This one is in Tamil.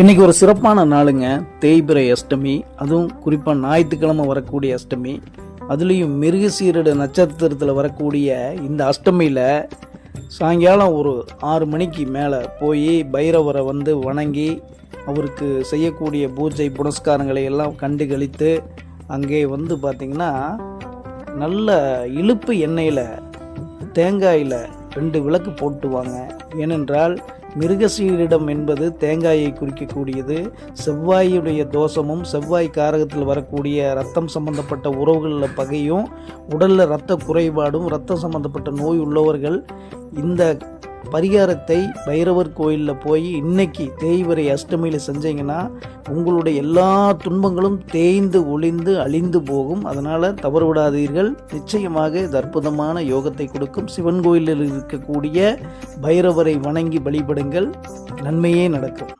இன்றைக்கி ஒரு சிறப்பான நாளுங்க, தேய்பிறை அஷ்டமி. அதுவும் குறிப்பாக ஞாயிற்றுக்கிழமை வரக்கூடிய அஷ்டமி. அதுலேயும் மிருகசீரிட நட்சத்திரத்தில் வரக்கூடிய இந்த அஷ்டமியில் சாயங்காலம் ஒரு 6 மணிக்கு மேலே போய் பைரவரை வணங்கி அவருக்கு செய்யக்கூடிய பூஜை புனஸ்காரங்களை எல்லாம் கண்டு கழித்து அங்கே பார்த்திங்கன்னா நல்ல இழுப்பு எண்ணெயில் தேங்காயில் 2 விளக்கு போட்டுவாங்க. ஏனென்றால் மிருகசீரிடம் என்பது தேங்காயை குறிக்கக்கூடியது. செவ்வாயுடைய தோஷமும் செவ்வாய் காரகத்தில் வரக்கூடிய ரத்தம் சம்பந்தப்பட்ட உறவுகளில் பகையும் உடலில் இரத்த குறைபாடும் ரத்தம் சம்பந்தப்பட்ட நோய் உள்ளவர்கள் இந்த பரிகாரத்தை பைரவர் கோயிலில் போய் இன்னைக்கு தேய்பிறை அஷ்டமியில் செஞ்சீங்கன்னா உங்களுடைய எல்லா துன்பங்களும் தேய்ந்து ஒளிந்து அழிந்து போகும். அதனால் தவறு விடாதீர்கள். நிச்சயமாக இது அற்புதமான யோகத்தை கொடுக்கும். சிவன் கோயிலில் இருக்கக்கூடிய பைரவரை வணங்கி வழிபடுங்கள், நன்மையே நடக்கும்.